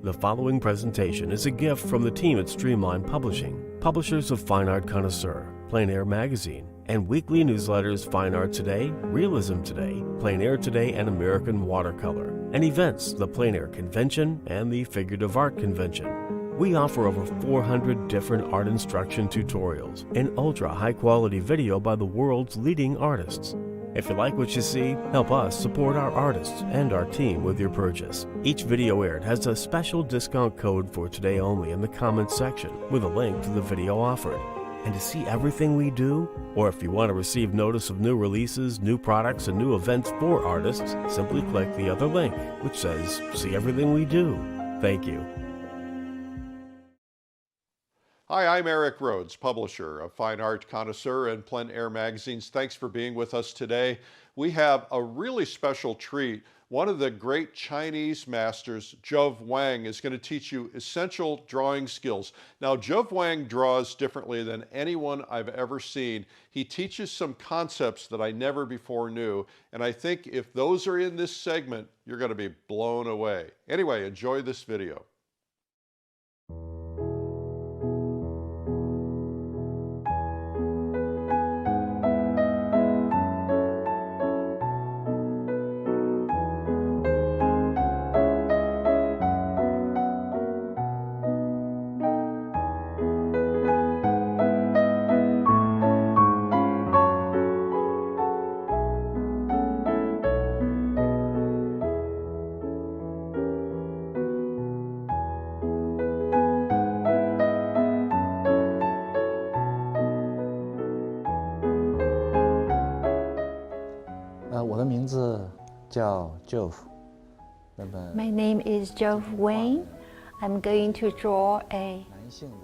The following presentation is a gift from the team at Streamline Publishing, publishers of Fine Art Connoisseur, Plein Air Magazine, and weekly newsletters Fine Art Today, Realism Today, Plein Air Today, and American Watercolor, and events the Plein Air Convention and the Figurative Art Convention. We offer over 400 different art instruction tutorials and ultra high-quality video by the world's leading artists. If you like what you see, help us support our artists and our team with your purchase. Each video aired has a special discount code for today only in the comments section with a link to the video offered. And to see everything we do, or if you want to receive notice of new releases, new products, and new events for artists, simply click the other link, which says, "See everything we do." Thank you. Hi, I'm Eric Rhodes, publisher of Fine Art Connoisseur and Plein Air magazines. Thanks for being with us today. We have a really special treat. One of the great Chinese masters, Jove Wang, is going to teach you essential drawing skills. Now, Jove Wang draws differently than anyone I've ever seen. He teaches some concepts that I never before knew, and I think if those are in this segment, you're going to be blown away. Anyway, enjoy this video. My name is Jove Wang. I'm going to draw a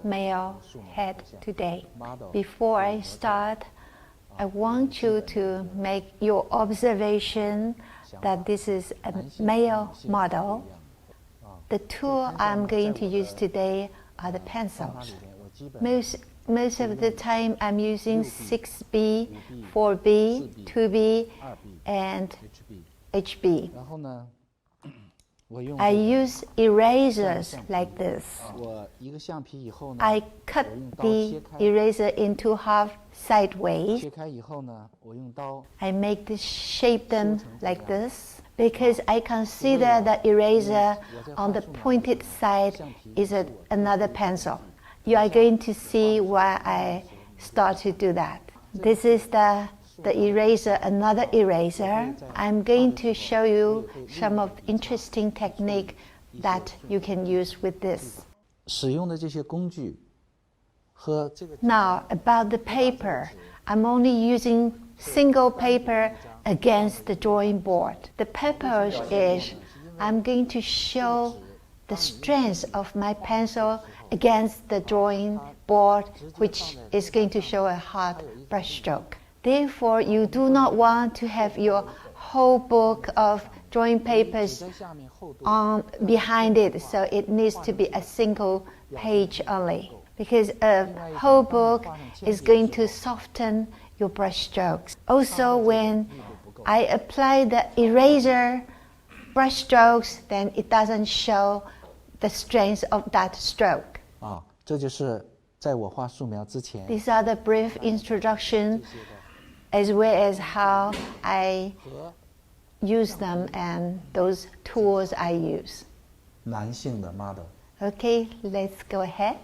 male head today. Before I start, I want you to make your observation that this is a male model. The tool I'm going to use today are the pencils. Most of the time I'm using 6B, 4B, 2B, and HB. I use erasers like this. I cut the eraser into half sideways. I make this shape them like this because I consider the eraser on the pointed side is another pencil. You are going to see why I start to do that. This is the eraser, another eraser. I'm going to show you some of the interesting technique that you can use with this. Now, about the paper, I'm only using single paper against the drawing board. The purpose is I'm going to show the strength of my pencil against the drawing board, which is going to show a hard brush stroke. Therefore, you do not want to have your whole book of drawing papers behind it, so it needs to be a single page only, because a whole book is going to soften your brush strokes. Also, when I apply the eraser brush strokes, then it doesn't show the strength of that stroke. These are the brief introduction as well as how I use them and those tools I use. Okay, let's go ahead.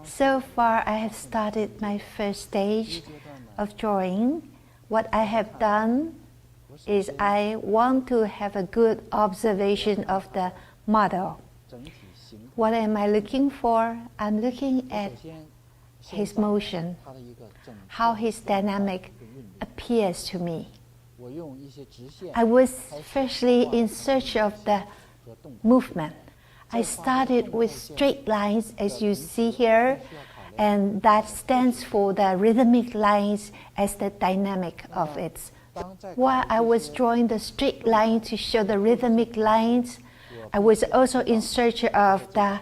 So far, I have started my first stage of drawing. What I have done is I want to have a good observation of the model. What am I looking for? I'm looking at his motion, how his dynamic appears to me. I was firstly in search of the movement. I started with straight lines, as you see here, and that stands for the rhythmic lines as the dynamic of it. While I was drawing the straight line to show the rhythmic lines, I was also in search of the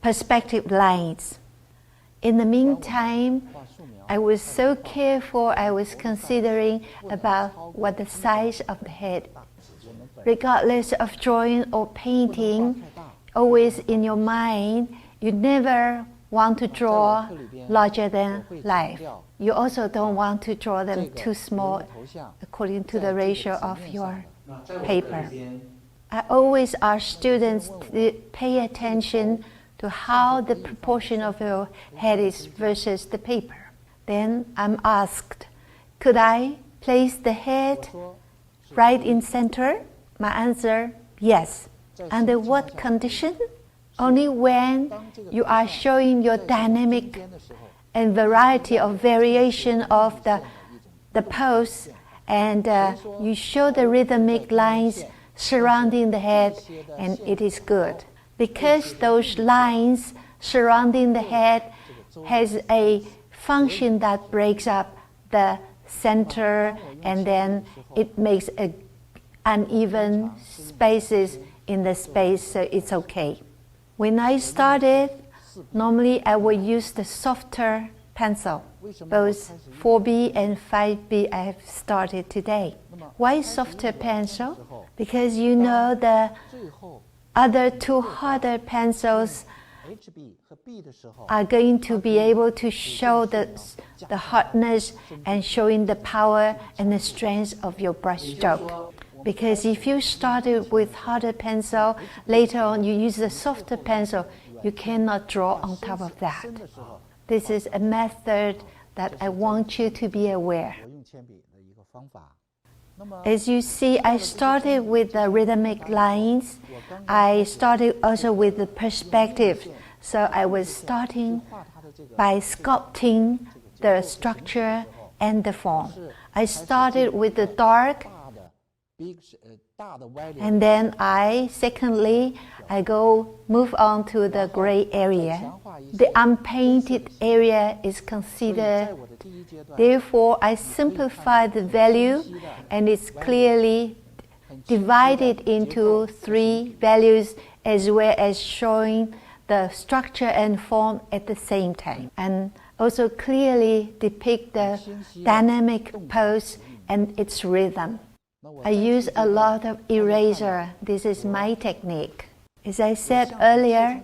perspective lines. In the meantime, I was so careful, I was considering about what the size of the head. Regardless of drawing or painting, always in your mind, you never want to draw larger than life. You also don't want to draw them too small according to the ratio of your paper. I always ask students to pay attention to how the proportion of your head is versus the paper. Then I'm asked, could I place the head right in center? My answer, yes. Under what condition? Only when you are showing your dynamic and variety of variation of the pose, and you show the rhythmic lines surrounding the head, and it is good. Because those lines surrounding the head has a function that breaks up the center, and then it makes uneven spaces in the space, so it's okay. When I started, normally I would use the softer pencil. Both 4B and 5B I have started today. Why softer pencil? Because you know the other two harder pencils are going to be able to show the hardness and showing the power and the strength of your brush stroke. Because if you started with harder pencil, later on you use the softer pencil, you cannot draw on top of that. This is a method that I want you to be aware. As you see, I started with the rhythmic lines. I started also with the perspective. So I was starting by sculpting the structure and the form. I started with the dark, and then secondly, I move on to the gray area. The unpainted area is considered. Therefore, I simplify the value, and it's clearly divided into 3 values, as well as showing the structure and form at the same time, and also clearly depict the dynamic pose and its rhythm. I use a lot of eraser. This is my technique. As I said earlier,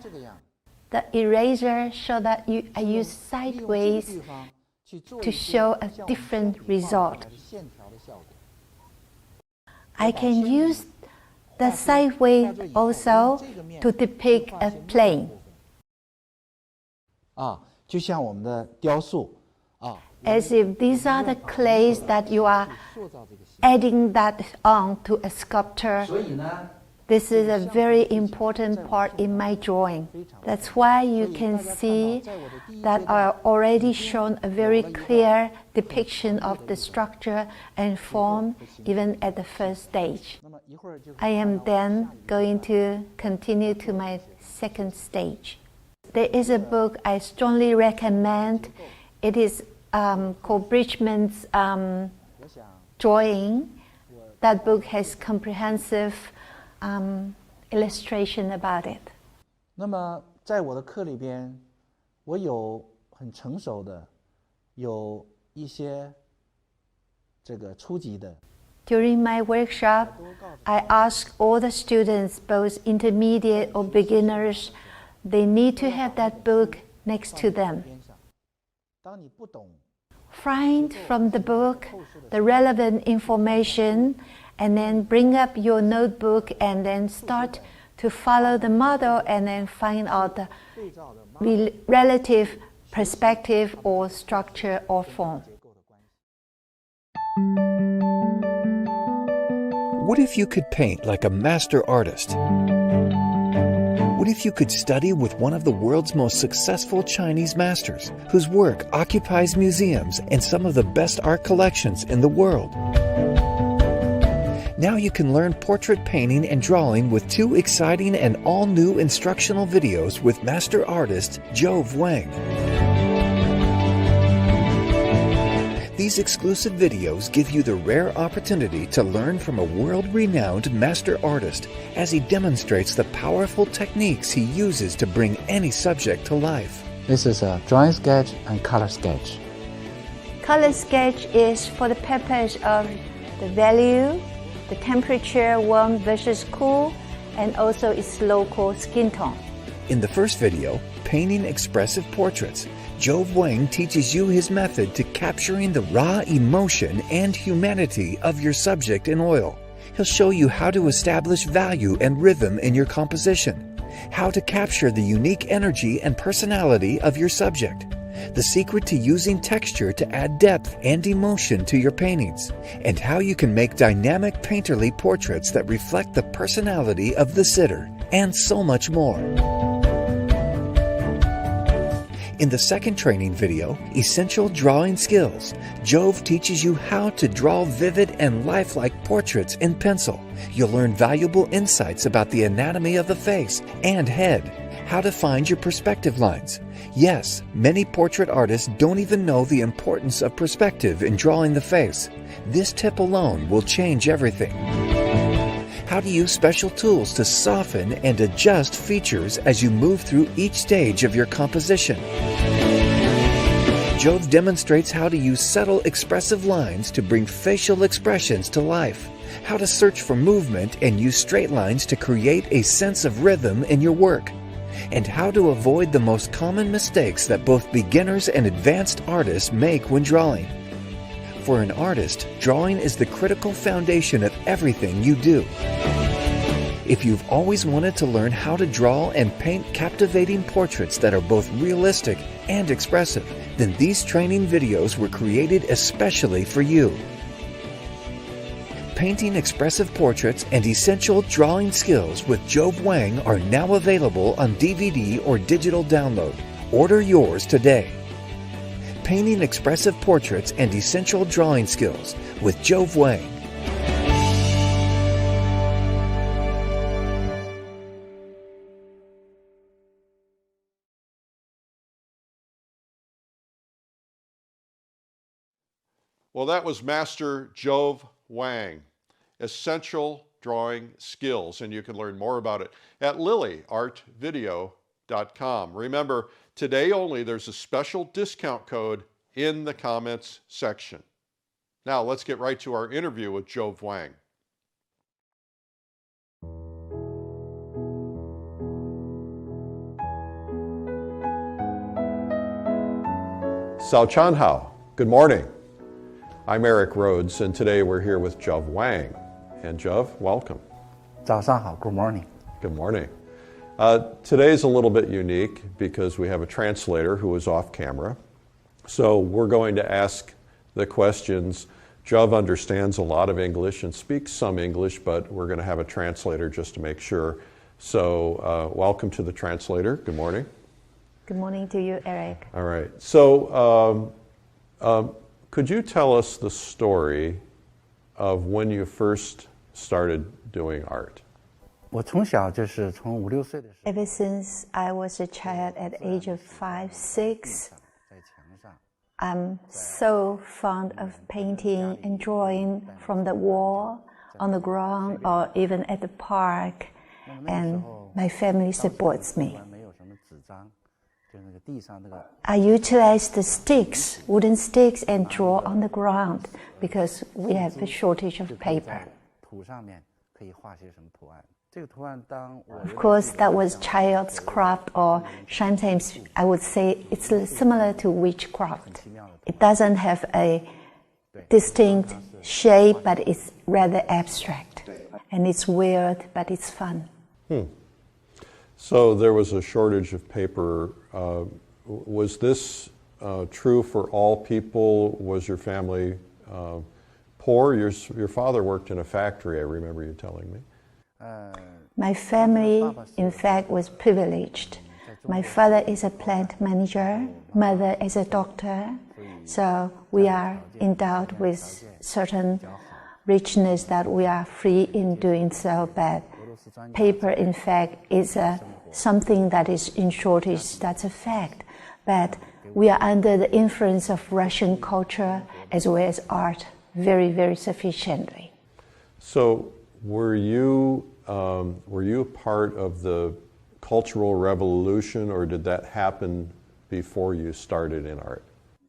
the eraser show that I use sideways to show a different result. I can use the sideways also to depict a plane. As if these are the clays that you are adding that on to a sculpture. This is a very important part in my drawing. That's why you can see that I already shown a very clear depiction of the structure and form even at the first stage. I am then going to continue to my second stage. There is a book I strongly recommend. It is called Bridgman's Drawing. That book has comprehensive illustration about it. 那么在我的课里边，我有很成熟的，有一些这个初级的。During my workshop, I ask all the students, both intermediate or beginners, they need to have that book next to them. 当你不懂 Find from the book the relevant information, and then bring up your notebook and then start to follow the model and then find out the relative perspective or structure or form. What if you could paint like a master artist? What if you could study with one of the world's most successful Chinese masters, whose work occupies museums and some of the best art collections in the world? Now you can learn portrait painting and drawing with 2 exciting and all-new instructional videos with master artist Jove Wang. These exclusive videos give you the rare opportunity to learn from a world-renowned master artist as he demonstrates the powerful techniques he uses to bring any subject to life. This is a drawing sketch and color sketch. Color sketch is for the purpose of the value, the temperature, warm versus cool, and also its local skin tone. In the first video, Painting Expressive Portraits, Jove Wang teaches you his method to capturing the raw emotion and humanity of your subject in oil. He'll show you how to establish value and rhythm in your composition, how to capture the unique energy and personality of your subject, the secret to using texture to add depth and emotion to your paintings, and how you can make dynamic painterly portraits that reflect the personality of the sitter, and so much more. In the second training video, Essential Drawing Skills, Jove teaches you how to draw vivid and lifelike portraits in pencil. You'll learn valuable insights about the anatomy of the face and head, how to find your perspective lines. Yes, many portrait artists don't even know the importance of perspective in drawing the face. This tip alone will change everything. How to use special tools to soften and adjust features as you move through each stage of your composition. Jove demonstrates how to use subtle expressive lines to bring facial expressions to life, how to search for movement and use straight lines to create a sense of rhythm in your work, and how to avoid the most common mistakes that both beginners and advanced artists make when drawing. For an artist, drawing is the critical foundation of everything you do. If you've always wanted to learn how to draw and paint captivating portraits that are both realistic and expressive, then these training videos were created especially for you. Painting Expressive Portraits and Essential Drawing Skills with Jove Wang are now available on DVD or digital download. Order yours today. Painting Expressive Portraits and Essential Drawing Skills with Jove Wang. Well, that was Master Jove Wang, Essential Drawing Skills, and you can learn more about it at lilyartvideo.com. Remember, today only, there's a special discount code in the comments section. Now, let's get right to our interview with Jove Wang. Sao Chan Hao, good morning. I'm Eric Rhodes, and today we're here with Jove Wang. And Jove, welcome. 早上好, good morning. Good morning. Today's a little bit unique because we have a translator who is off camera. So we're going to ask the questions. Jove understands a lot of English and speaks some English, but we're going to have a translator just to make sure. So welcome to the translator. Good morning. Good morning to you, Eric. All right. So could you tell us the story of when you first started doing art? 我从小就是从5、6岁的时候 Ever since I was a child at the age of 5, 6, 在墙上 I'm so fond of painting and drawing from the wall, on the ground, or even at the park, and my family supports me. 没有什么纸张，就那个地上那个 I utilize the sticks, wooden sticks, and draw on the ground because we have a shortage of paper. 土上面可以画些什么图案。这个图案当我 Of course, that was child's craft, or sometimes I would say it's similar to witchcraft. It doesn't have a distinct shape, but it's rather abstract. And it's weird, but it's fun. So there was a shortage of paper. Was this true for all people? Was your family poor? Your father worked in a factory, I remember you telling me. My family, in fact, was privileged. My father is a plant manager, mother is a doctor, so we are endowed with certain richness that we are free in doing so, but paper, in fact, is something that is in shortage, that's a fact. But we are under the influence of Russian culture as well as art very, very sufficiently. So were you part of the Cultural Revolution, or did that happen before you started in art?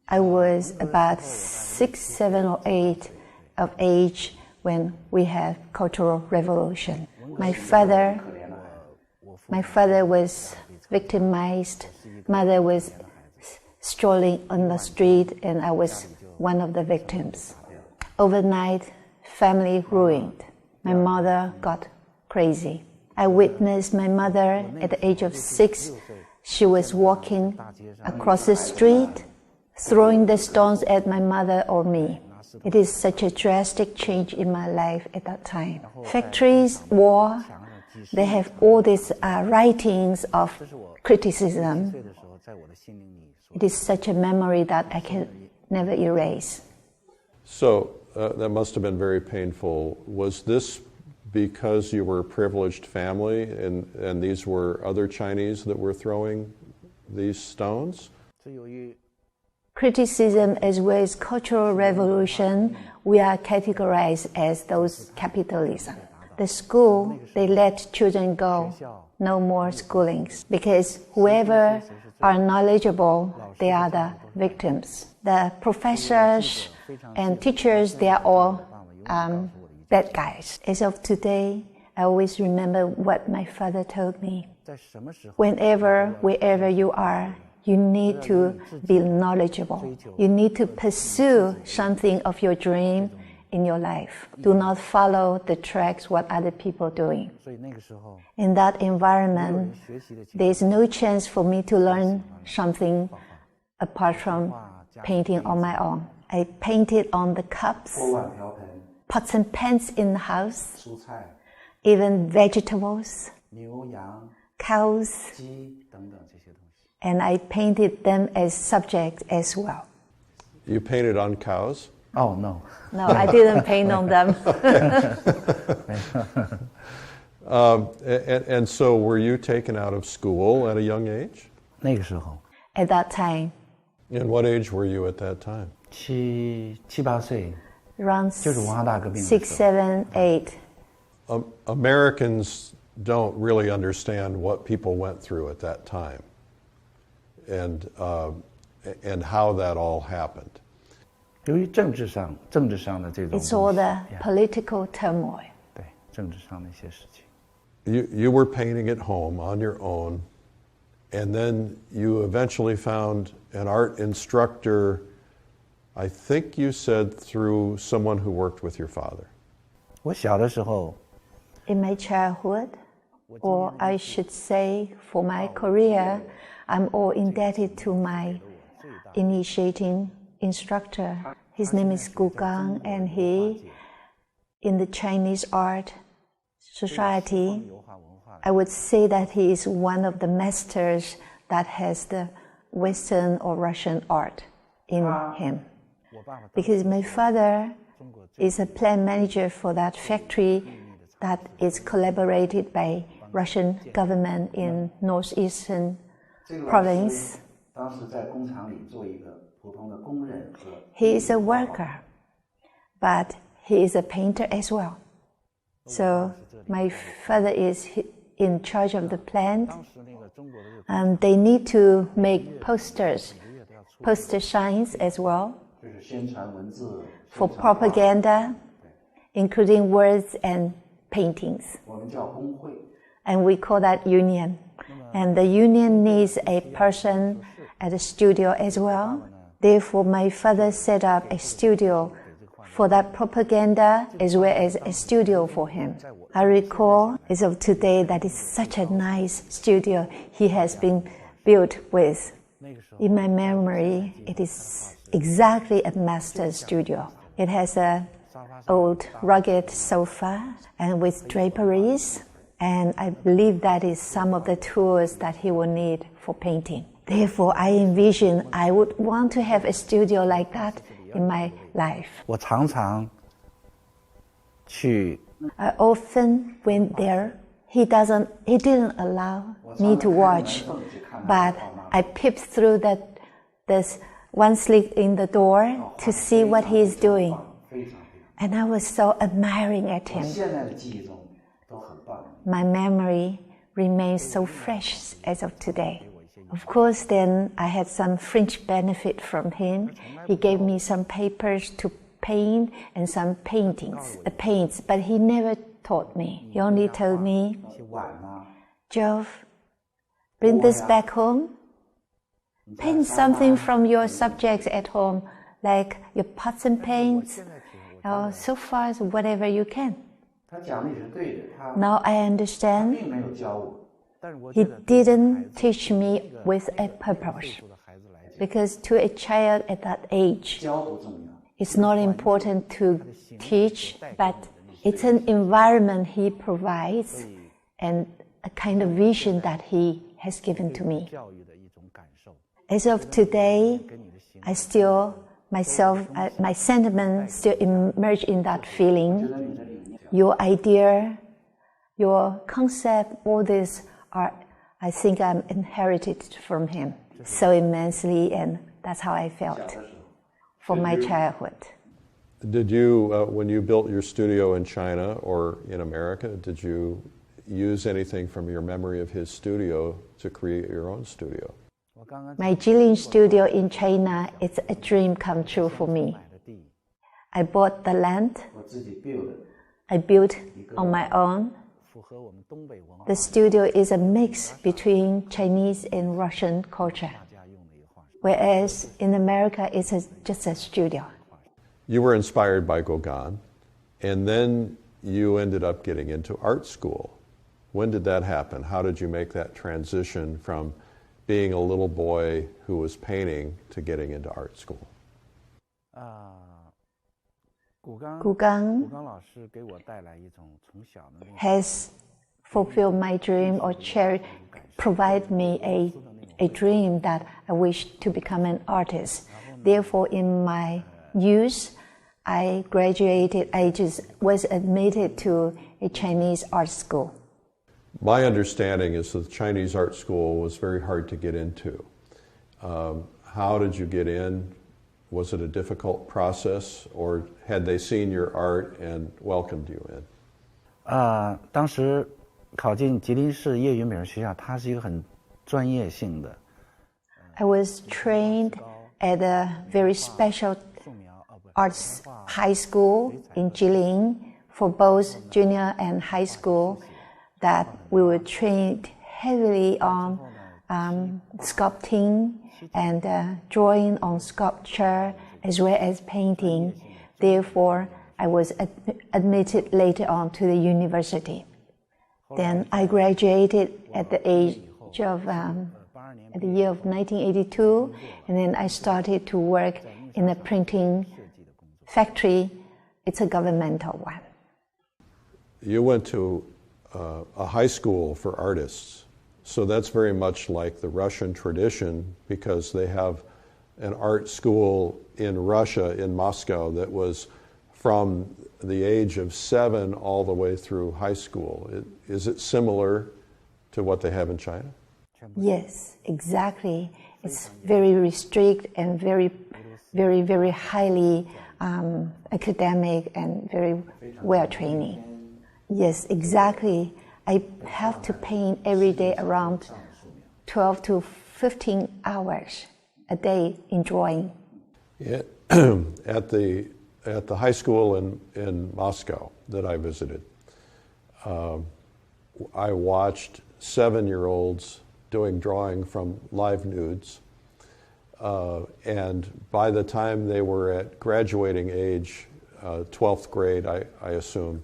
I was about 6, 7, or 8 of age when we had Cultural Revolution. My father was victimized, mother was strolling on the street, and I was one of the victims. Overnight, family ruined. My mother got crazy. I witnessed my mother at the age of 6. She was walking across the street, throwing the stones at my mother or me. It is such a drastic change in my life at that time. Factories, war, they have all these writings of criticism. It is such a memory that I can never erase. So that must have been very painful. Was this because you were a privileged family and these were other Chinese that were throwing these stones? Criticism as well as Cultural Revolution, we are categorized as those capitalism. The school, they let children go, no more schoolings, because whoever are knowledgeable, they are the victims. The professors and teachers, they are all bad guys. As of today, I always remember what my father told me. Whenever, wherever you are, you need to be knowledgeable. You need to pursue something of your dream in your life. Do not follow the tracks what other people are doing. In that environment, there is no chance for me to learn something apart from painting on my own. I painted on the cups, pots and pans in the house, even vegetables, cows, and I painted them as subjects as well. You painted on cows? Oh, no. No, I didn't paint on them. And so were you taken out of school at a young age? At that time. And what age were you at that time? 7、8岁 Around 就是文化大革命的时候。 6, 7, 8. Americans don't really understand what people went through at that time and how that all happened. 由于政治上的这种 It's all the political turmoil. 对政治上的一些事情。 You were painting at home on your own, and then you eventually found an art instructor, I think you said through someone who worked with your father. 我小的时候 In my childhood, or I should say for my career, I'm all indebted to my initiating instructor. His name is Gu Gang, and he, in the Chinese art society, I would say that he is one of the masters that has the Western or Russian art in him. Because my father is a plant manager for that factory that is collaborated by Russian government in northeastern province. He is a worker, but he is a painter as well. So my father is in charge of the plant, and they need to make poster signs as well for propaganda, including words and paintings. And we call that union. And the union needs a person at the studio as well. Therefore, my father set up a studio for that propaganda as well as a studio for him. I recall as of today that it's such a nice studio he has been built with. In my memory, it is exactly a master studio. It has an old rugged sofa and with draperies, and I believe that is some of the tools that he will need for painting. Therefore, I envision I would want to have a studio like that in my life. 我常常去 I often went there. He didn't allow me to watch, but I peeped through this one slit in the door to see what he is doing. And I was so admiring at him. 现在的记忆中都很棒。 My memory remains so fresh as of today. Of course, then I had some fringe benefit from him. He gave me some papers to paint and some paints, but he never taught me. He only told me, 一些碗啊， Jove, bring this back home. Paint something from your subjects at home, like your pots and pans, or so far as whatever you can. 他讲的也是对的，他 Now I understand. 并没有教我。 He didn't teach me with a purpose, because to a child at that age, 教不重要， it's not important to teach, but it's an environment he provides and a kind of vision that he has given to me. 教育的一种感受。 As of today, my sentiments still emerge in that feeling. Your idea, your concept, all this I think I'm inherited from him so immensely, and that's how I felt for my childhood. Did you, when you built your studio in China or in America, did you use anything from your memory of his studio to create your own studio? My Jilin studio in China, it's a dream come true for me. I bought the land. 我自己 build 的， I built on my own. 符合我们东北文化 The studio is a mix between Chinese and Russian culture, 大家用的一个话术。 whereas in America it's just a studio. You were inspired by Gauguin, and then you ended up getting into art school. When did that happen? How did you make that transition from being a little boy who was painting to getting into art school? 古刚 Gauguin 老师给我带来一种从小的那种 has fulfilled my dream or provide me a dream that I wish to become an artist. Therefore, in my youth, I was admitted to a Chinese art school. My understanding is that the Chinese art school was very hard to get into. How did you get in? Was it a difficult process, or had they seen your art and welcomed you in? 当时考进吉林市业余美术学校，它是一个很专业性的。 I was trained at a very special arts high school in Jilin for both junior and high school, that we were trained heavily on sculpting and drawing on sculpture as well as painting. Therefore, I was admitted later on to the university. Then I graduated at the age of at the year of 1982, and then I started to work in a printing factory. It's a governmental one. You went to a high school for artists, so that's very much like the Russian tradition, because they have an art school in Russia, in Moscow, that was from the age of 7 all the way through high school. Is it similar to what they have in China? Yes, exactly. It's very restricted and very, very, very highly academic and very well training. Yes, exactly. I have to paint every day around 12 to 15 hours a day in drawing. Yeah, at the high school in Moscow that I visited, I watched 7-year-olds doing drawing from live nudes, and by the time they were at graduating age, 12th grade, I assume,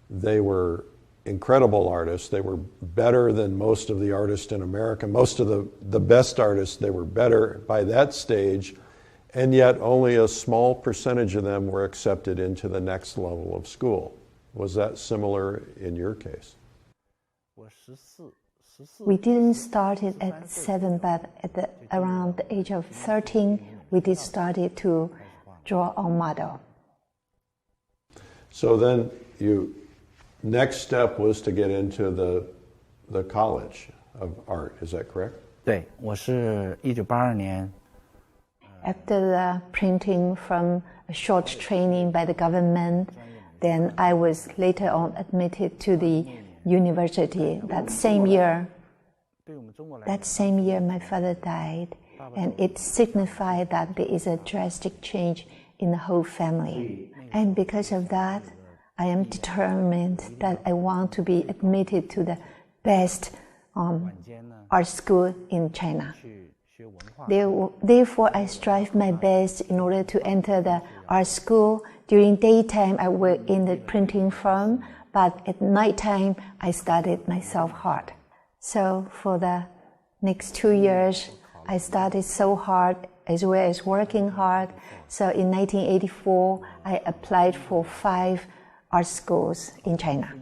they were incredible artists. They were better than most of the artists in America. Most of the best artists, they were better by that stage, and yet only a small percentage of them were accepted into the next level of school. Was that similar in your case? We didn't start it at 7, but around the age of 13, we did started to draw our model. So then next step was to get into the College of Art, is that correct? 对，我是1982年 After the printing from a short training by the government, then I was later on admitted to the university. That same year, my father died, and it signified that there is a drastic change in the whole family. And because of that, I am determined that I want to be admitted to the best art school in China. Therefore, I strive my best in order to enter the art school. During daytime, I work in the printing firm, but at nighttime, I studied myself hard. So for the next 2 years, I studied so hard as well as working hard. So in 1984, I applied for 5 art schools in China.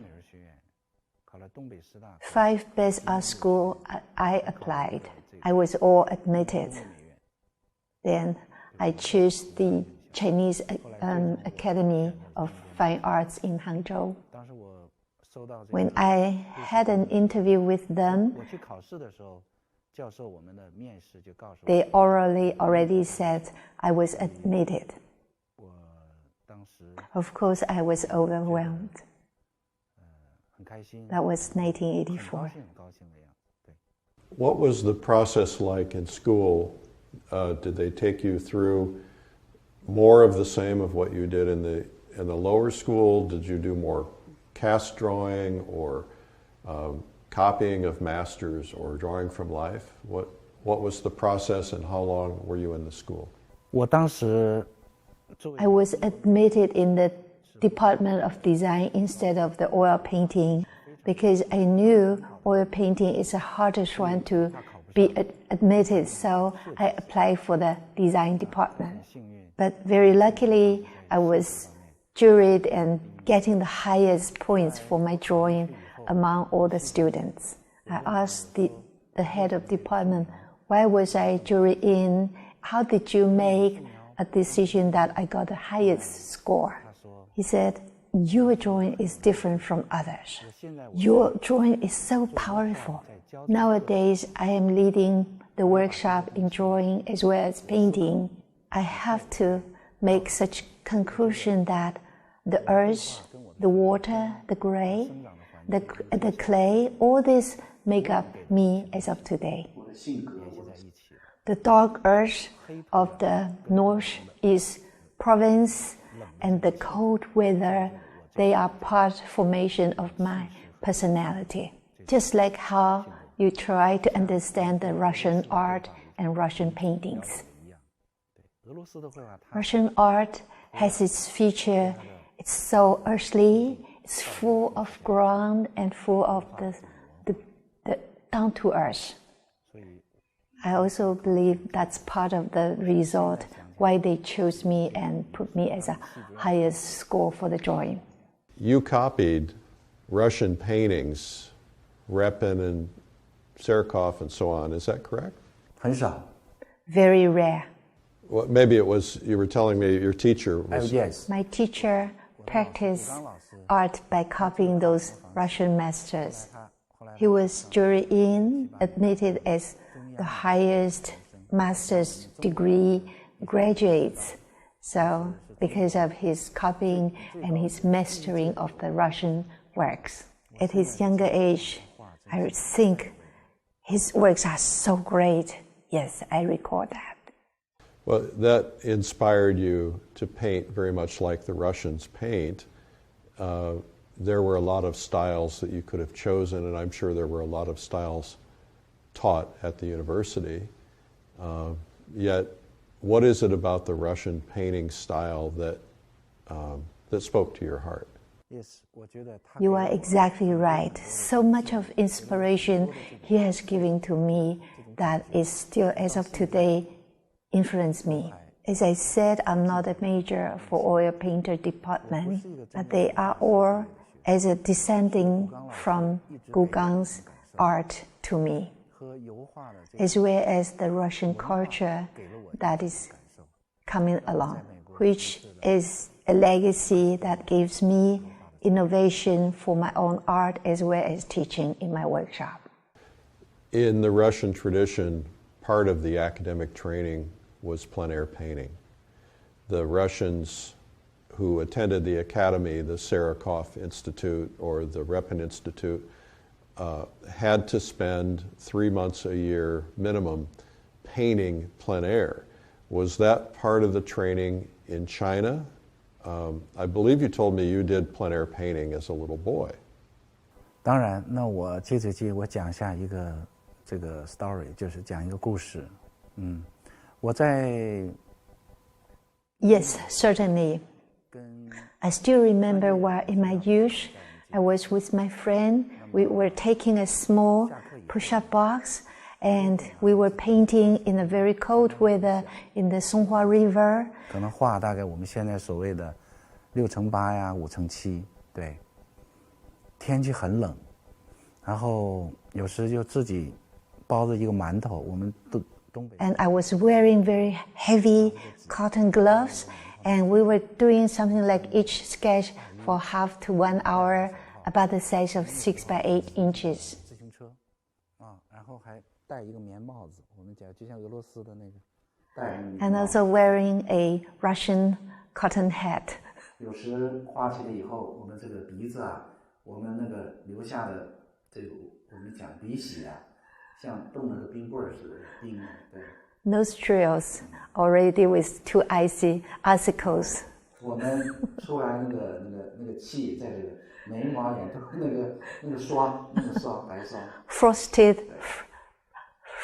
5 best art schools I applied. I was all admitted. Then I chose the Chinese Academy of Fine Arts in Hangzhou. When I had an interview with them, they orally already said I was admitted. Of course, I was overwhelmed. That was 1984. What was the process like in school? Did they take you through more of the same of what you did in the lower school? Did you do more cast drawing or copying of masters or drawing from life? What was the process and how long were you in the school? I was admitted in the Department of Design instead of the oil painting because I knew oil painting is the hardest one to be admitted, so I applied for the design department. But very luckily, I was juried and getting the highest points for my drawing among all the students. I asked the head of department, why was I juried in? How did you make a decision that I got the highest score? He said, your drawing is different from others. Your drawing is so powerful. Nowadays, I am leading the workshop in drawing as well as painting. I have to make such conclusion that the earth, the water, the gray, the clay, all this make up me as of today. The dark earth of the northeast province and the cold weather, they are part formation of my personality. Just like how you try to understand the Russian art and Russian paintings. Russian art has its feature. It's so earthly, it's full of ground and full of the down to earth. I also believe that's part of the result why they chose me and put me as a highest score for the drawing. You copied Russian paintings, Repin and Serkov and so on, is that correct? 很少. Very rare. Well, maybe it was, you were telling me your teacher was... Yes. My teacher practiced art by copying those Russian masters. He was juried in, admitted as the highest master's degree graduates. So because of his copying and his mastering of the Russian works. At his younger age, I think his works are so great. Yes, I recall that. Well, that inspired you to paint very much like the Russians paint. There were a lot of styles that you could have chosen, and I'm sure there were a lot of styles taught at the university. Yet, what is it about the Russian painting style that that spoke to your heart? You are exactly right. So much of inspiration he has given to me that is still, as of today, influenced me. As I said, I'm not a major for oil painter department, but they are all as a descending from Gauguin's art to me, as well as the Russian culture that is coming along, which is a legacy that gives me innovation for my own art as well as teaching in my workshop. In the Russian tradition, part of the academic training was plein air painting. The Russians who attended the academy, the Sarakov Institute or the Repin Institute, had to spend 3 months a year minimum painting plein air. Was that part of the training in China? I believe you told me you did plein air painting as a little boy. 当然，那我接我讲一下一个这个 story， 就是讲一个故事。我在 Yes, certainly. I still remember while in my youth, I was with my friend. We were taking a small push-up box and we were painting in a very cold weather in the Songhua River. 可能画大概我们现在所谓的6×8呀，5×7，对。天气很冷，然后有时就自己包着一个馒头，我们东北。And I was wearing very heavy cotton gloves, and we were doing something like each sketch for half to 1 hour, about the size of 6 by 8 inches. 自行车，然后还戴一个棉帽子，我们讲就像俄罗斯的那个。And also wearing a Russian cotton hat. 有时画起来以后，我们这个鼻子啊，我们那个留下的这个我们讲鼻血啊，像冻了个冰棍似的冰啊，对。Nostrils already with 2 icy icicles. 我们出来那个气在这个眉毛眼都那个霜白霜。Frosted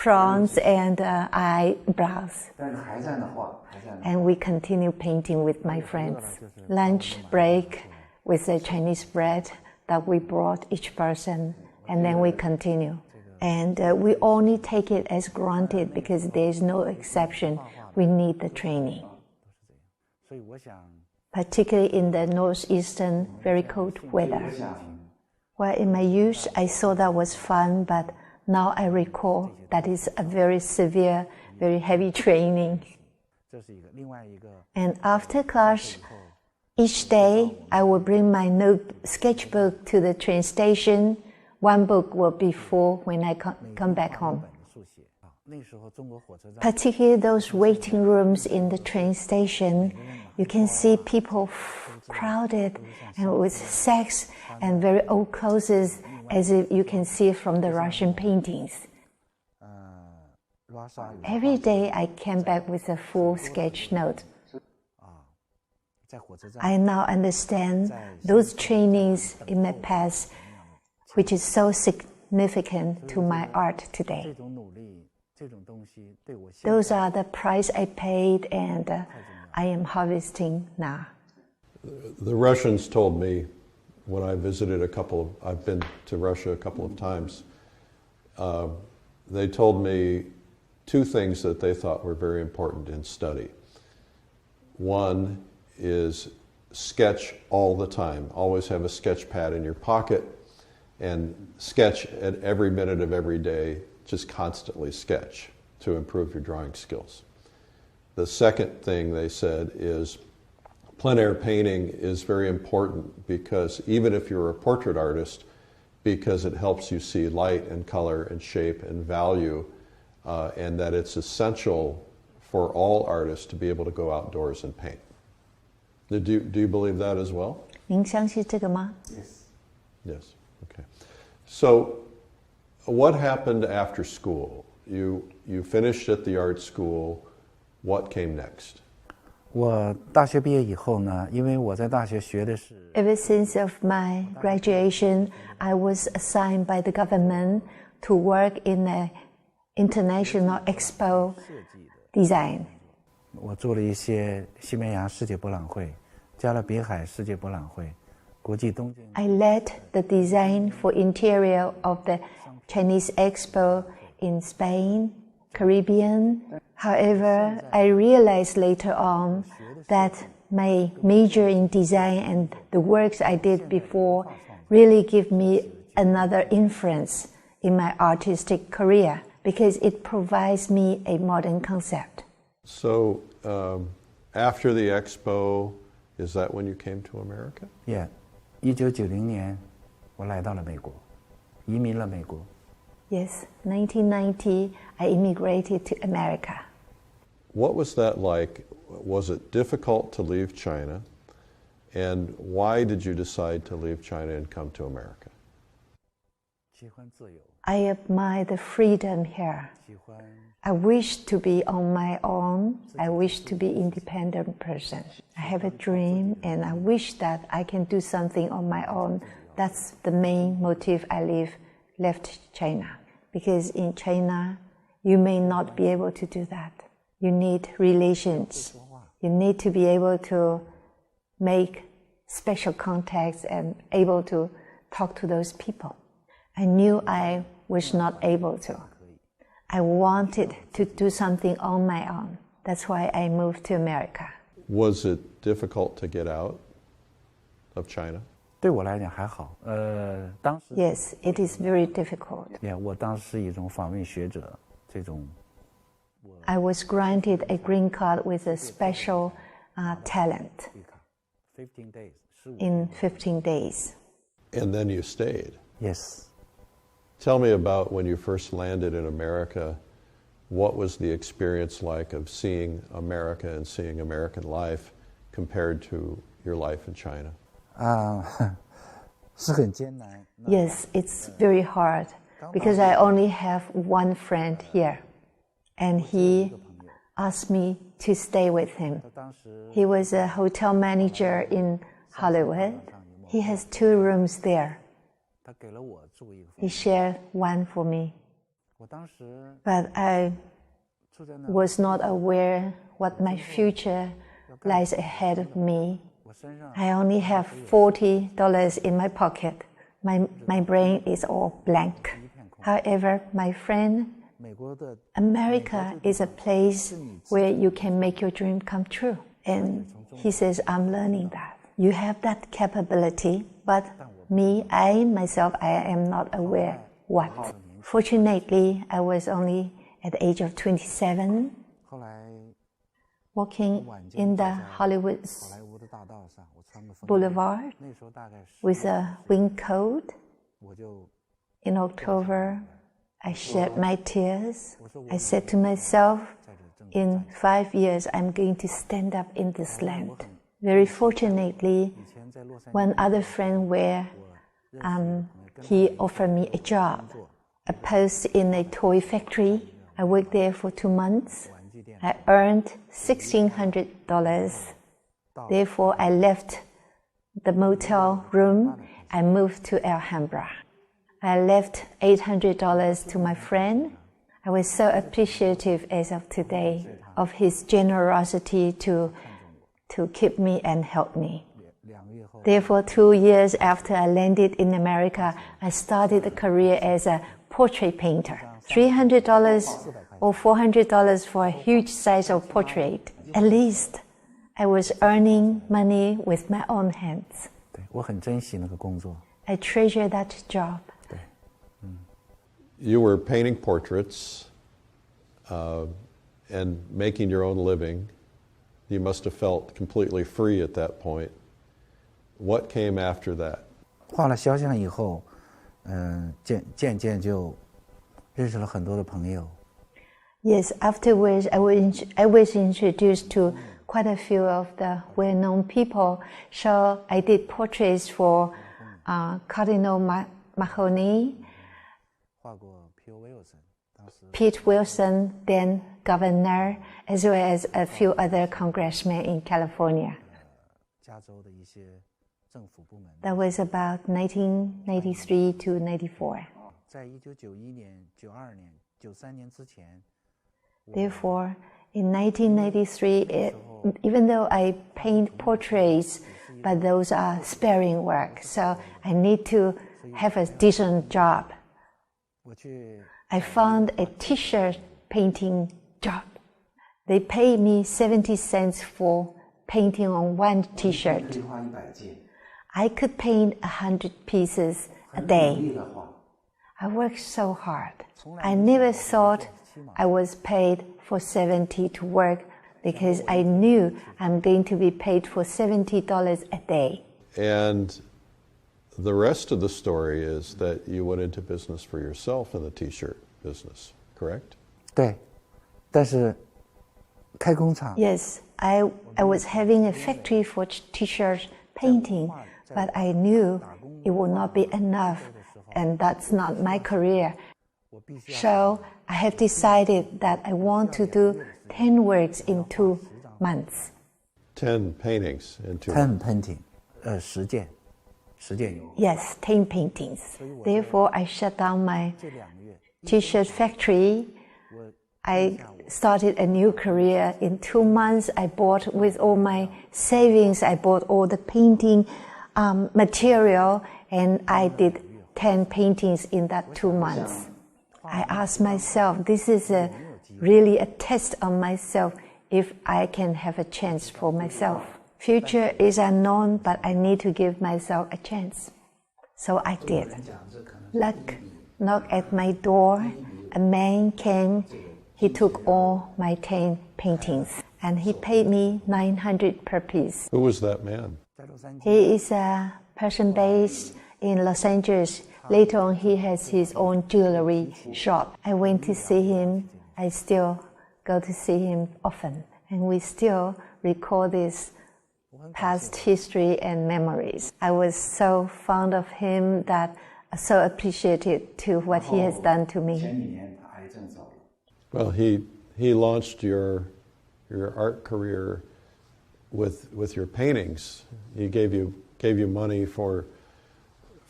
fronts and eyebrows. 但是还在那画，还在那。And we continue painting with my friends. Lunch break with the Chinese bread that we brought each person, and then we continue. And we only take it as granted because there is no exception. We need the training. Particularly in the northeastern, very cold weather. Well, in my youth, I thought that was fun, but now I recall that is a very severe, very heavy training. And after class, each day I will bring my sketchbook to the train station. 1 book will be full when I come back home. Particularly those waiting rooms in the train station, you can see people crowded and with sacks and very old clothes, as if you can see from the Russian paintings. Every day I came back with a full sketch note. I now understand those trainings in my past, which is so significant to my art today. Those are the price I paid and I am harvesting now. The Russians told me when I visited I've been to Russia a couple of times, they told me 2 things that they thought were very important in study. One is sketch all the time. Always have a sketch pad in your pocket and sketch at every minute of every day. Just constantly sketch to improve your drawing skills. The second thing they said is plein air painting is very important because even if you're a portrait artist, because it helps you see light and color and shape and value, and that it's essential for all artists to be able to go outdoors and paint. Do you believe that as well? 您相信这个吗? Yes. Okay. So, what happened after school? You finished at the art school. What came next? 我大学毕业以后呢，因为我在大学学的是 Ever since of my graduation, I was assigned by the government to work in an international expo design. 我做了一些西班牙世界博览会加勒比海世界博览会、国际东京。I led the design for interior of the Chinese Expo in Spain, Caribbean. However, I realized later on that my major in design and the works I did before really give me another influence in my artistic career because it provides me a modern concept. So after the expo, is that when you came to America? Yeah, 1990年我来到了美国，移民了美国。Yes, 1990 I immigrated to America. What was that like? Was it difficult to leave China? And why did you decide to leave China and come to America? I admire the freedom here. I wish to be on my own. I wish to be independent person. I have a dream and I wish that I can do something on my own. That's the main motive I left China. Because in China, you may not be able to do that. You need relations. You need to be able to make special contacts and able to talk to those people. I knew I was not able to. I wanted to do something on my own. That's why I moved to America. Was it difficult to get out of China? 对我来讲还好，当时 Yes, it is very difficult. Yeah, 我当时是一种访问学者这种。I was granted a green card with a special talent 15 days. in 15 days. And then you stayed. Yes. Tell me about when you first landed in America. What was the experience like of seeing America and seeing American life compared to your life in China? 是很艰难。Yes, it's very hard because I only have one friend here. And he asked me to stay with him. He was a hotel manager in Hollywood. He has 2 rooms there. He shared one for me. But I was not aware what my future lies ahead of me. I only have $40 in my pocket. My brain is all blank. However, my friend, America is a place where you can make your dream come true. And he says, I'm learning that. You have that capability, but I myself, I am not aware what. Fortunately, I was only at the age of 27, walking in the Hollywood Boulevard with a wing coat. In October, I shed my tears. I said to myself, in 5 years, I'm going to stand up in this land. Very fortunately, one other friend he offered me a job, a post in a toy factory. I worked there for 2 months. I earned $1,600. Therefore, I left the motel room and moved to Alhambra. I left $800 to my friend. I was so appreciative as of today of his generosity to keep me and help me. Therefore, 2 years after I landed in America, I started a career as a portrait painter. $300 or $400 for a huge size of portrait. At least I was earning money with my own hands. 对，我很珍惜那个工作。 I treasure that job. You were painting portraits and making your own living. You must have felt completely free at that point. What came after that? 画了肖像以后，渐渐就认识了很多的朋友。 Yes, afterwards I was introduced to quite a few of the well-known people. So I did portraits for Cardinal Mahoney, 画过 Pete Wilson, then governor, as well as a few other congressmen in California. 加州的一些政府部门。 That was about 1993 to 94. 在1991年、92年、93年之前， Therefore, In 1993, even though I paint portraits, but those are sparing work, so I need to have a decent job. I found a t-shirt painting job. They paid me 70 cents for painting on one t-shirt. I could paint 100 pieces a day. I worked so hard. I never thought I was paid for 70 to work because I knew I'm going to be paid for $70 a day. And the rest of the story is that you went into business for yourself in the t-shirt business, correct? 对，但是开工厂 Yes, I was having a factory for t-shirt painting, but I knew it would not be enough, and that's not my career. So I have decided that I want to do 10 works in 2 months. 10 paintings in 2 10 months. painting，10件有。 Yes, 10 paintings. Therefore, I shut down my t-shirt factory. I started a new career. In 2 months, I bought, with all my savings, I bought all the painting material, and I did 10 paintings in that 2 months. I asked myself, this is really a test on myself, if I can have a chance for myself. Future is unknown, but I need to give myself a chance. So I did. Luck knocked at my door. A man came. He took all my 10 paintings, and he paid me $900 per piece. Who was that man? He is a person based in Los Angeles. Later on, he has his own jewelry shop. I went to see him. I still go to see him often, and we still record this past history and memories. I was so fond of him, that so appreciative to what he has done to me. Well, he launched your art career with your paintings. He gave you money for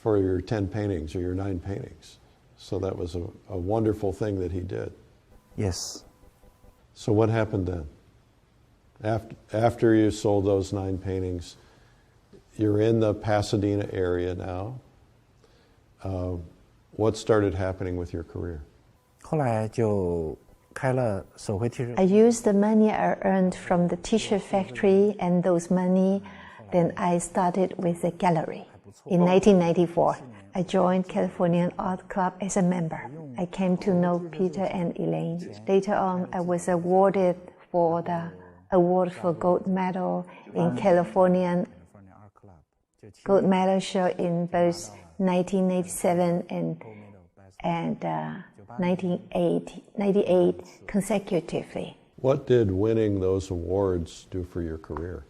your 10 paintings or your 9 paintings. So that was a wonderful thing that he did. Yes. So what happened then? After you sold those 9 paintings, you're in the Pasadena area now. What started happening with your career? 后来就开了手绘 T 恤。 I used the money I earned from the t-shirt factory, and those money, then I started with a gallery. In 1994, I joined Californian Art Club as a member. I came to know Peter and Elaine. Later on, I was awarded for the award for gold medal in Californian gold medal show in both 1987 and 1998 consecutively. What did winning those awards do for your career?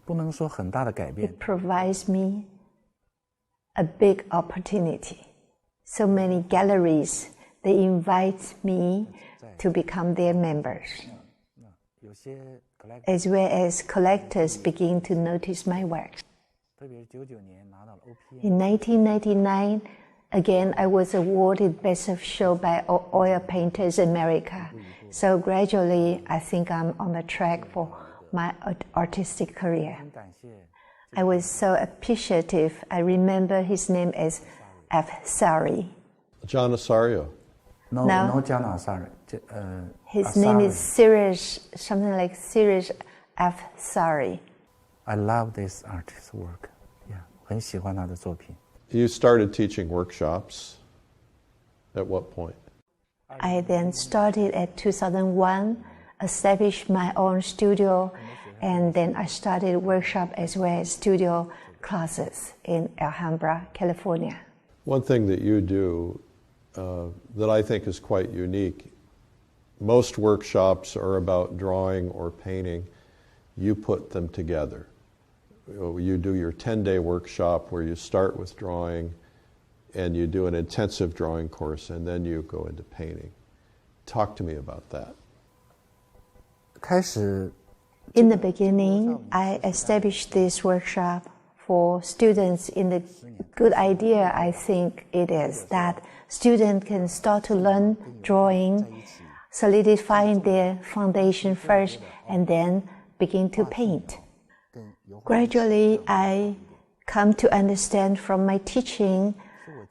不能说很大的改变。 It provides me a big opportunity. So many galleries, they invite me to become their members, 有些 as well as collectors begin to notice my work. 特别是99年拿到了 OPM。 In 1999, again, I was awarded Best of Show by Oil Painters America. So gradually, I think I'm on the track for my artistic career. 感谢 I was so appreciative. I remember his name as F. Sari. John Osorio. No John Asari。 His name is Sirius, something like Sirius F. Sari. I love this artist's work. Yeah， 很喜欢他的作品。 You started teaching workshops. At what point? I then started at 2001, established my own studio, and then I started workshop as well as studio classes in Alhambra, California. One thing that you do that I think is quite unique, most workshops are about drawing or painting. You put them together. You do your 10-day workshop where you start with drawing and you do an intensive drawing course and then you go into painting. Talk to me about that. 开始 In the beginning, I established this workshop for students. In the good idea, I think it is that students can start to learn drawing solidifying their foundation first and then begin to paint. Gradually, I come to understand from my teaching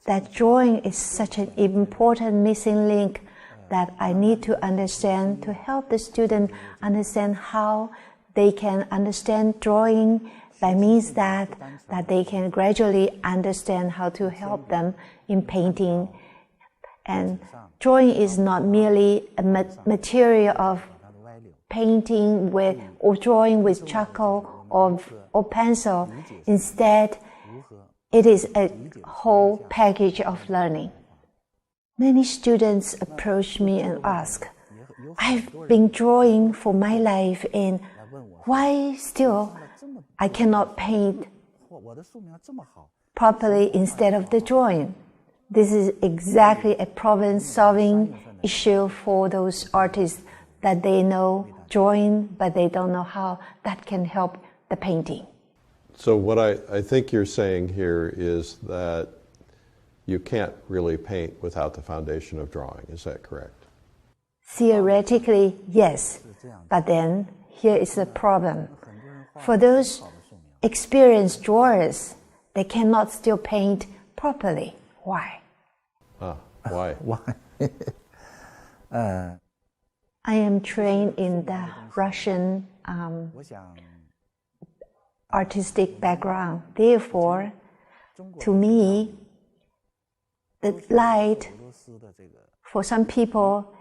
that drawing is such an important missing link that I need to understand to help the student understand how they can understand drawing by means that they can gradually understand how to help them in painting. And drawing is not merely a material of painting with or drawing with charcoal or pencil. Instead, it is a whole package of learning. Many students approach me and ask, I've been drawing for my life and why still I cannot paint properly instead of the drawing? This is exactly a problem-solving issue for those artists that they know drawing, but they don't know how that can help the painting. So what I think you're saying here is that you can't really paint without the foundation of drawing. Is that correct? Theoretically, yes. But then, here is the problem. For those experienced drawers, they cannot still paint properly. Why? Why? Why? I am trained in the Russian artistic background. Therefore, to me, the light, for some people,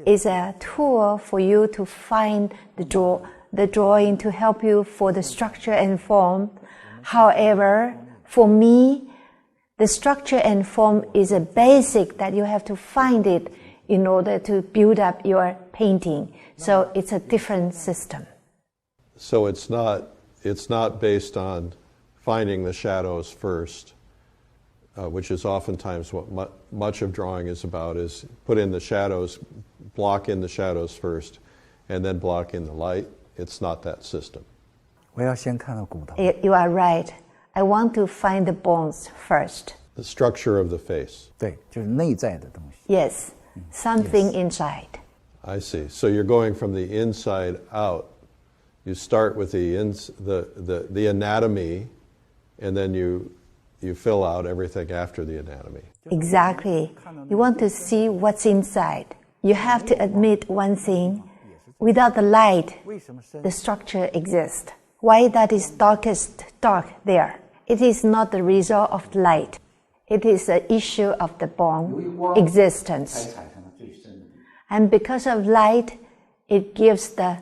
is a tool for you to find the drawing to help you for the structure and form. However, for me, the structure and form is a basic that you have to find it in order to build up your painting. So it's a different system. So it's not based on finding the shadows first, which is oftentimes what much of drawing is about, is put in the shadows, block in the shadows first, and then block in the light. It's not that system. 我要先看到骨头。 You are right. I want to find the bones first. The structure of the face. 对，就是内在的东西。 Yes, something inside. I see. So you're going from the inside out. You start with the anatomy, and then you fill out everything after the anatomy. Exactly. You want to see what's inside. You have to admit one thing. Without the light, the structure exists. Why that is darkest dark there? It is not the result of light. It is an issue of the bone existence. And because of light, it gives the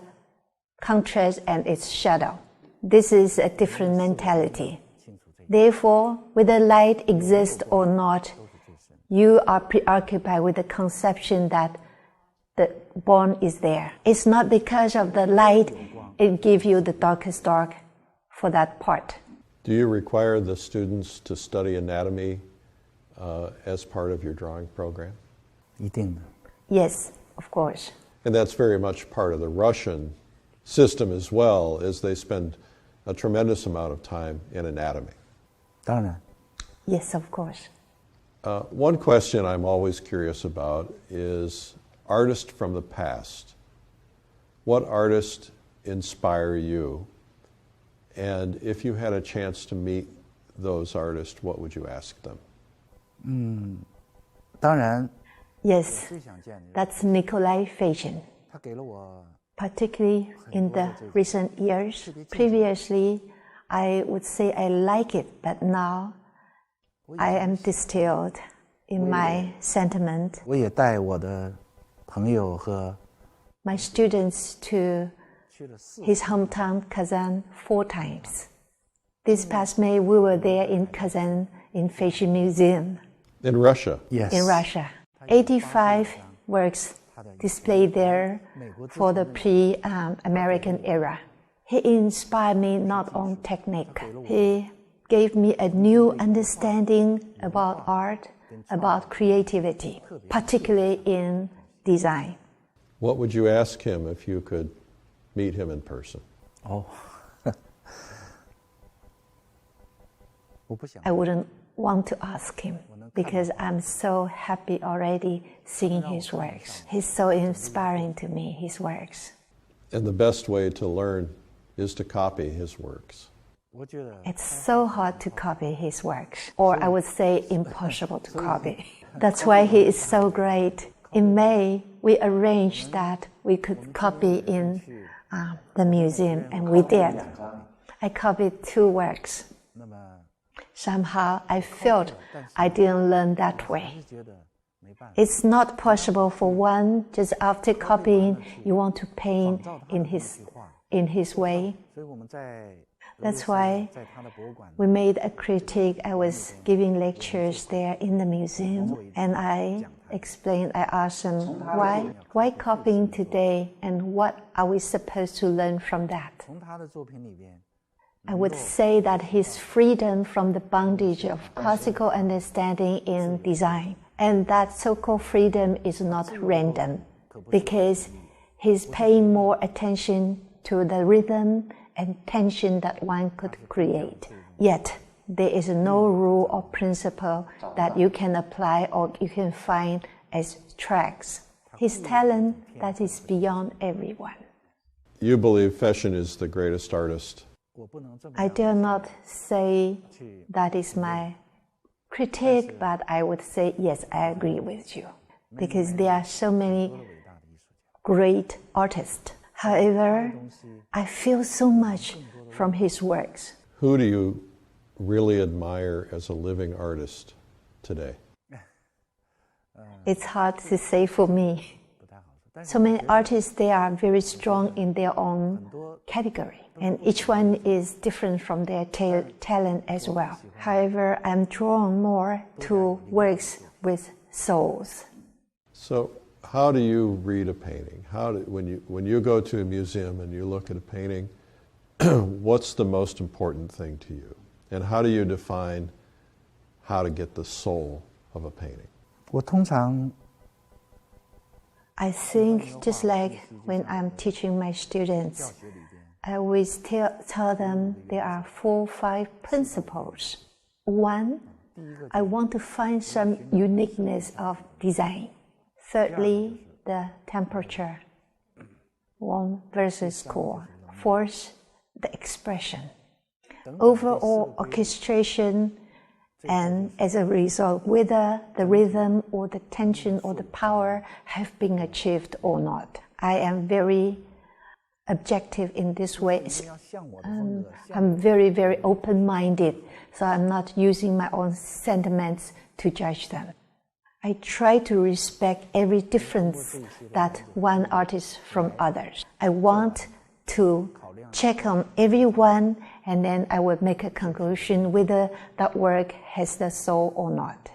contrast and its shadow. This is a different mentality. Therefore, whether light exists or not, you are preoccupied with the conception that the bone is there. It's not because of the light it gives you the darkest dark for that part. Do you require the students to study anatomy as part of your drawing program? 一定的。 Yes, of course. And that's very much part of the Russian system as well, as they spend a tremendous amount of time in anatomy. 当然， Yes, of course. One question I'm always curious about is artists from the past. What artists inspire you? And if you had a chance to meet those artists, what would you ask them? 当然， Yes, 最想见的， that's Nikolai Fashion. 他给了我 Particularly in the recent years. Previously, I would say I like it, but now I am distilled in my sentiment. 我也带我的朋友和 My students to 去了4 his hometown Kazan 4 times. This past May, we were there in Kazan in Fashion Museum In Russia. yes in Russia. 85 works displayed there for the pre-American era. He inspired me not on technique. He gave me a new understanding about art, about creativity, particularly in design. What would you ask him if you could meet him in person? 哦，我不想 I wouldn't want to ask him. because I'm so happy already seeing his works. He's so inspiring to me, his works. And the best way to learn is to copy his works. It's so hard to copy his works, or I would say impossible to copy. That's why he is so great. In May, we arranged that we could copy in the museum, and we did. I copied 2 works. Somehow I felt I didn't learn that way. It's not possible for one, just after copying, you want to paint in his way. That's why we made a critique. I was giving lectures there in the museum, and I explained, I asked them, why copying today, and what are we supposed to learn from that? I would say that his freedom from the bondage of classical understanding in design, and that so-called freedom is not random, because he's paying more attention to the rhythm and tension that one could create. Yet, there is no rule or principle that you can apply or you can find as tracks. His talent, that is beyond everyone. You believe Feshen is the greatest artist? I dare not say that is my critique, but I would say, yes, I agree with you, because there are so many great artists. However, I feel so much from his works. Who do you really admire as a living artist today? It's hard to say for me. So many artists, they are very strong in their own category, and each one is different from their talent as well. However, I'm drawn more to works with souls. So, how do you read a painting? When you go to a museum and you look at a painting, what's the most important thing to you? And how do you define how to get the soul of a painting? I think just like when I'm teaching my students, I always tell them there are 4 or 5 principles. 1, I want to find some uniqueness of design. Thirdly, the temperature, warm versus cool. 4th, the expression. Overall orchestration, and as a result, whether the rhythm or the tension or the power have been achieved or not. I am very objective in this way. I'm very, very open-minded, so I'm not using my own sentiments to judge them. I try to respect every difference that one artist from others. I want to check on everyone, and then I will make a conclusion whether that work has the soul or not.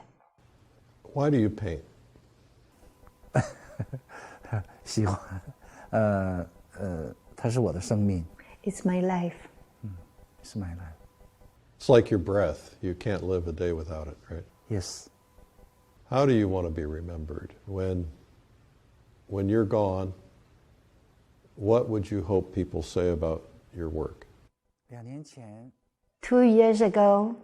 Why do you paint? 喜欢，它是我的生命。 It's my life. It's my life. It's like your breath. You can't live a day without it, right? Yes. How do you want to be remembered? When you're gone, what would you hope people say about your work? 2年前 2 years ago,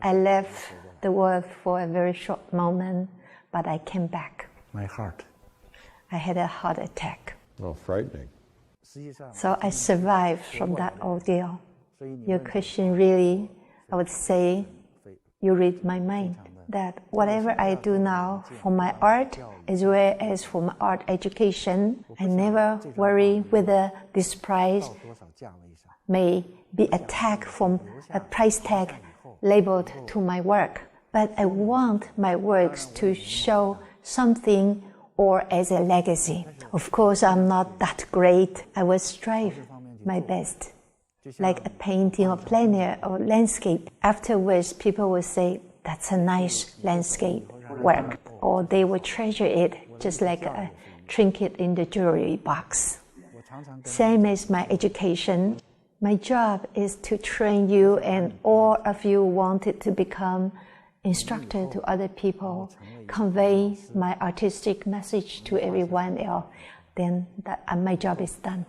I left the world for a very short moment, but I came back. My heart. I had a heart attack. Oh, frightening. So I survived from that ordeal. Your question really, I would say, you read my mind. That whatever I do now for my art as well as for my art education, I never worry whether this prize may be a tag from a price tag labeled to my work. But I want my works to show something or as a legacy. Of course, I'm not that great. I will strive my best. Like a painting or plein air or landscape. Afterwards, people will say, that's a nice landscape work. Or they will treasure it just like a trinket in the jewelry box. Same as my education. My job is to train you, and all of you wanted to become instructor to other people, convey my artistic message to everyone else. Then my job is done.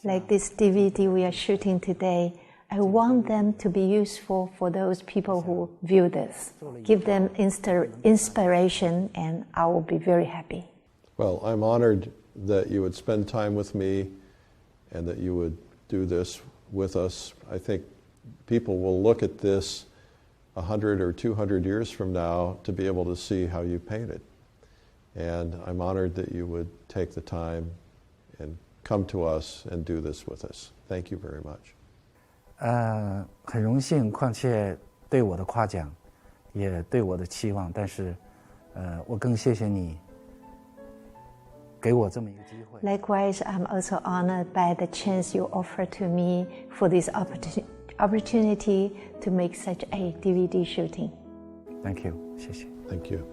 Like this DVD we are shooting today, I want them to be useful for those people who view this. Give them inspiration, and I will be very happy. Well, I'm honored that you would spend time with me and that you would do this with us. I think people will look at this 100 or 200 years from now to be able to see how you painted. And I'm honored that you would take the time and come to us and do this with us. Thank you very much. 很荣幸，况且对我的夸奖，也对我的期望，但是，我更谢谢你给我这么一个机会。Likewise, I'm also honored by the chance you offer to me for this opportunity to make such a DVD shooting. Thank you，谢谢。Thank you.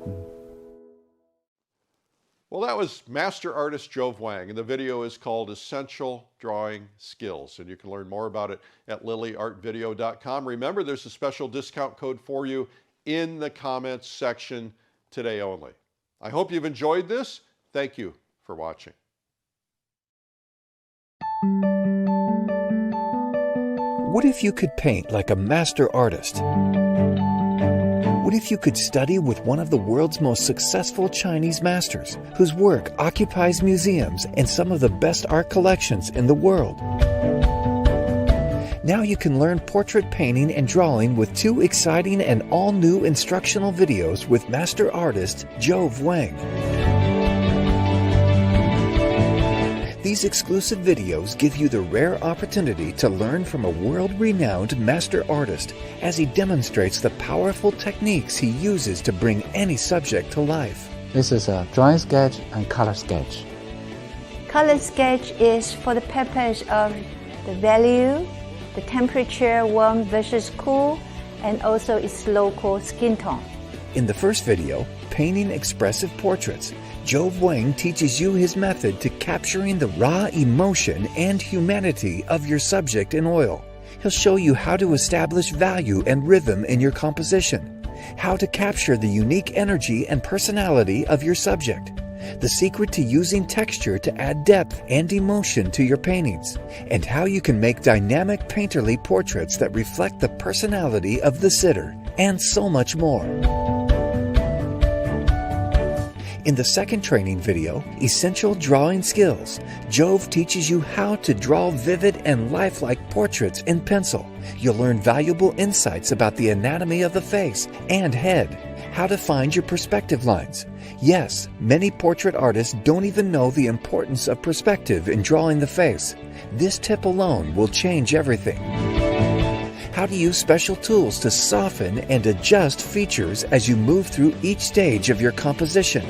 Well, that was master artist Jove Wang, and the video is called Essential Drawing Skills, and you can learn more about it at lilyartvideo.com. Remember, there's a special discount code for you in the comments section today only. I hope you've enjoyed this. Thank you for watching. What if you could paint like a master artist? What if you could study with one of the world's most successful Chinese masters, whose work occupies museums and some of the best art collections in the world? Now you can learn portrait painting and drawing with 2 exciting and all-new instructional videos with master artist Jove Wang. These exclusive videos give you the rare opportunity to learn from a world-renowned master artist as he demonstrates the powerful techniques he uses to bring any subject to life. This is a drawing sketch and color sketch. Color sketch is for the purpose of the value, the temperature, warm versus cool, and also its local skin tone. In the first video, Painting Expressive Portraits, Jove Wang teaches you his method to capturing the raw emotion and humanity of your subject in oil. He'll show you how to establish value and rhythm in your composition, how to capture the unique energy and personality of your subject, the secret to using texture to add depth and emotion to your paintings, and how you can make dynamic painterly portraits that reflect the personality of the sitter, and so much more. In the second training video, Essential Drawing Skills, Jove teaches you how to draw vivid and lifelike portraits in pencil. You'll learn valuable insights about the anatomy of the face and head, how to find your perspective lines. Yes, many portrait artists don't even know the importance of perspective in drawing the face. This tip alone will change everything. How to use special tools to soften and adjust features as you move through each stage of your composition.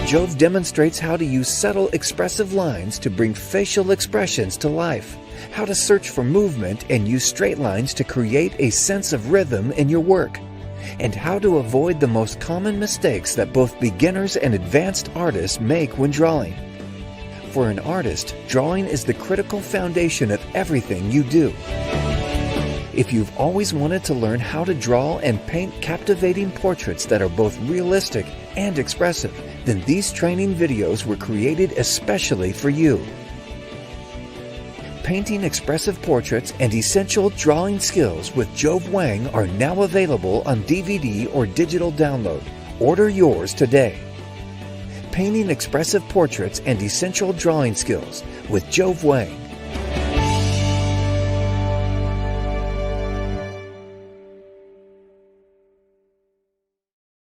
Jove demonstrates how to use subtle expressive lines to bring facial expressions to life, how to search for movement and use straight lines to create a sense of rhythm in your work, and how to avoid the most common mistakes that both beginners and advanced artists make when drawing. For an artist, drawing is the critical foundation of everything you do. If you've always wanted to learn how to draw and paint captivating portraits that are both realistic and expressive, then these training videos were created especially for you. Painting Expressive Portraits and Essential Drawing Skills with Jove Wang are now available on DVD or digital download. Order yours today. Painting Expressive Portraits and Essential Drawing Skills with Jove Wang.